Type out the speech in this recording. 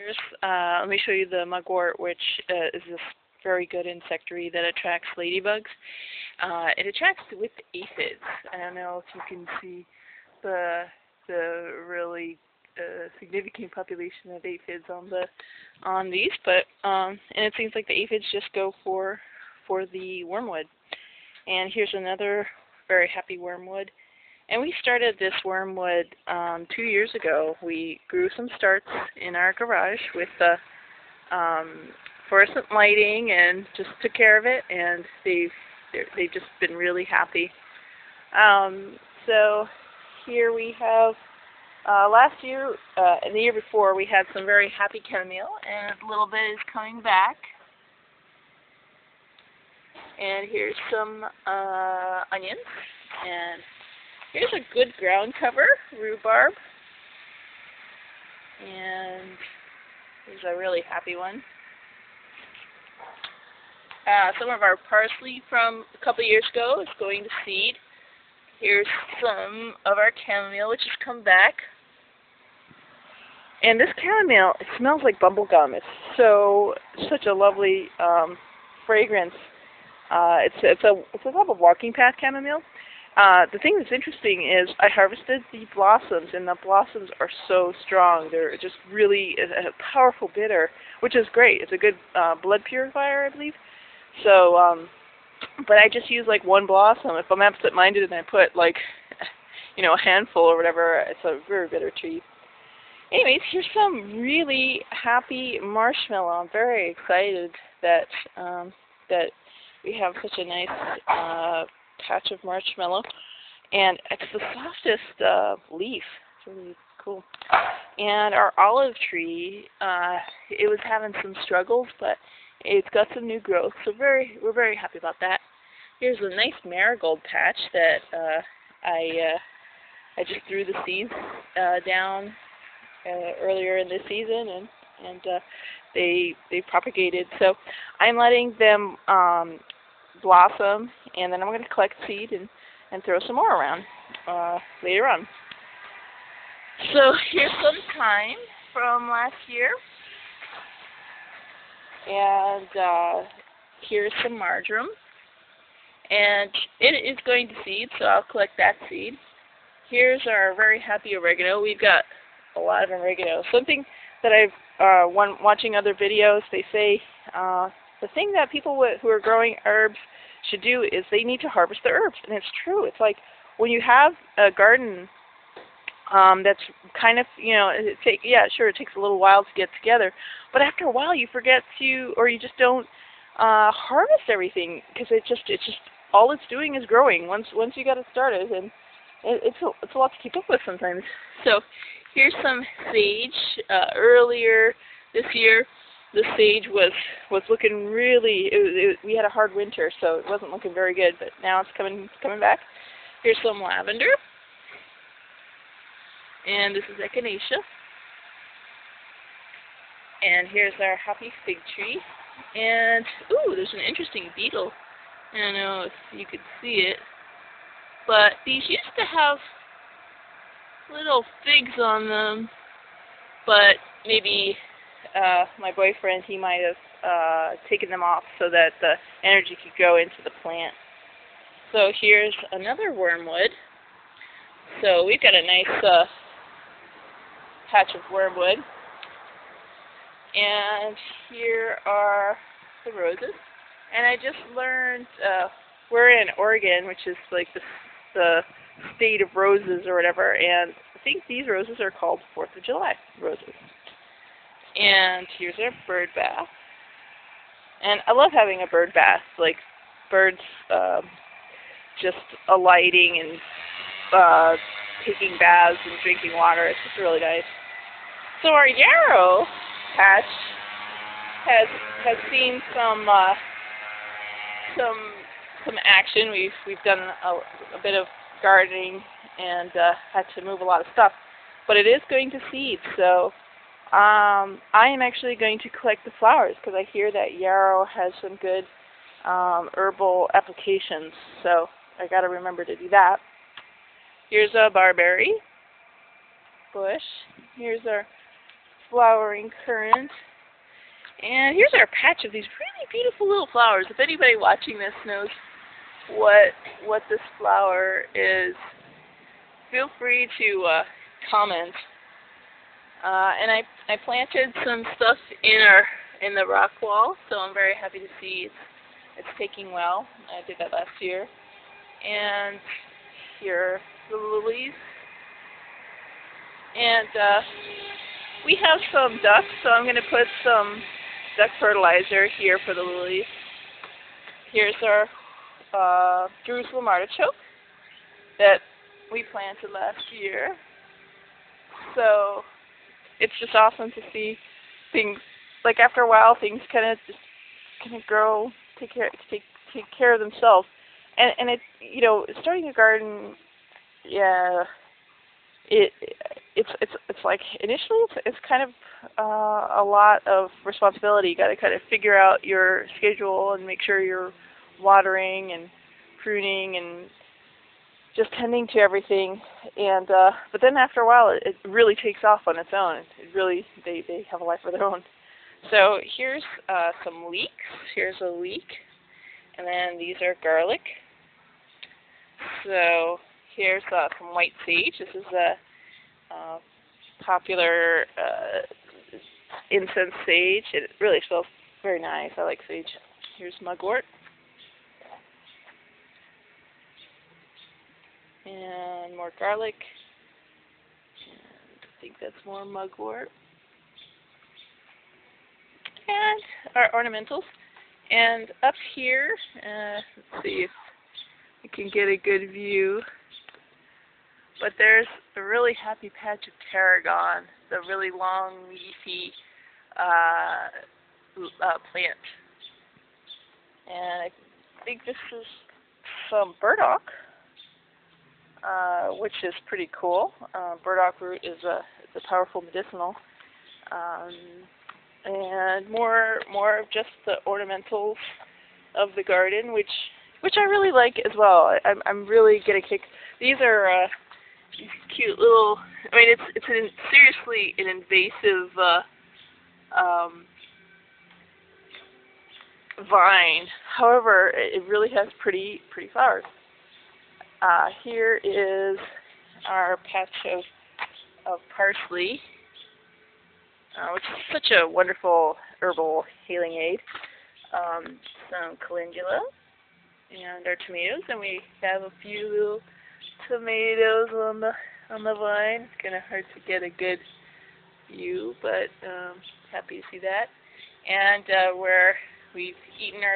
here's, let me show you the mugwort, which is this very good insectary that attracts ladybugs. It attracts with aphids. I don't know if you can see the really significant population of aphids on these, but and it seems like the aphids just go for the wormwood. And here's another very happy wormwood. And we started this wormwood 2 years ago. We grew some starts in our garage with fluorescent lighting and just took care of it, and they've just been really happy. So here we have last year and the year before we had some very happy chamomile, and a little bit is coming back. And here's some onions, and here's a good ground cover, rhubarb, and here's a really happy one. Some of our parsley from a couple years ago is going to seed. Here's some of our chamomile, which has come back. And this chamomile, it smells like bubble gum. It's such a lovely fragrance. It's a type of walking path chamomile. The thing that's interesting is I harvested the blossoms, and the blossoms are so strong. They're just really a powerful bitter, which is great. It's a good blood purifier, I believe. So, but I just use like one blossom. If I'm absent-minded and I put like, a handful or whatever, it's a very bitter treat. Anyways, here's some really happy marshmallow. I'm very excited that that we have such a nice patch of marshmallow, and it's the softest leaf. It's really cool. And our olive tree, it was having some struggles, but it's got some new growth, so we're very happy about that. Here's a nice marigold patch that I just threw the seeds down earlier in this season, and they propagated. So I'm letting them blossom, and then I'm going to collect seed and throw some more around later on. So here's some thyme from last year, and here's some marjoram, and it is going to seed, so I'll collect that seed. Here's our very happy oregano. We've got a lot of oregano. Something that I've watching other videos, they say the thing that people who are growing herbs should do is they need to harvest the herbs, and it's true. It's like when you have a garden that's kind of, it takes a little while to get together, but after a while you forget to, or you just don't harvest everything, because it's just all it's doing is growing once you got it started, and it's a lot to keep up with sometimes. So here's some sage. Earlier this year, the sage was looking really. We had a hard winter, so it wasn't looking very good. But now it's coming back. Here's some lavender, and this is echinacea. And here's our happy fig tree. And ooh, there's an interesting beetle. I don't know if you could see it, but these used to have little figs on them, but maybe my boyfriend, he might have taken them off so that the energy could go into the plant. So here's another wormwood. So we've got a nice patch of wormwood. And here are the roses. And I just learned, we're in Oregon, which is like the state of roses or whatever, and I think these roses are called 4th of July roses. And here's our bird bath. And I love having a bird bath, like birds just alighting and taking baths and drinking water. It's just really nice. So our yarrow patch has seen some action. We've done a bit of gardening and had to move a lot of stuff, but it is going to seed. So I am actually going to collect the flowers because I hear that yarrow has some good herbal applications. So I got to remember to do that. Here's a barberry bush. Here's our flowering currant. And here's our patch of these really beautiful little flowers. If anybody watching this knows what this flower is, feel free to comment. And I planted some stuff in the rock wall, so I'm very happy to see it's taking well. I did that last year. And here are the lilies. And we have some ducks, so I'm going to put some duck fertilizer here for the lilies. Here's our Jerusalem artichoke that we planted last year. So it's just awesome to see things, like after a while things kind of grow, take care of themselves. And it, you know, starting a garden, yeah, it's like initially it's kind of a lot of responsibility. You got to kind of figure out your schedule and make sure you're watering and pruning and just tending to everything. And but then after a while it really takes off on its own. It really they have a life of their own. So here's some leeks. Here's a leek, and then these are garlic. So here's some white sage. This is a popular incense sage. It really smells very nice. I like sage. Here's mugwort. And more garlic. And I think that's more mugwort. And our ornamentals. And up here, let's see if I can get a good view. But there's a really happy patch of tarragon, the really long, leafy plant. And I think this is some burdock, which is pretty cool. Burdock root is a powerful medicinal. And more of just the ornamentals of the garden, which I really like as well. I'm really getting a kick. These are these cute little. I mean, it's seriously an invasive vine. However, it really has pretty flowers. Here is our patch of parsley, which is such a wonderful herbal healing aid. Some calendula and our tomatoes, and we have a few little tomatoes on the vine. It's kind of hard to get a good view, but happy to see that. And where we've eaten our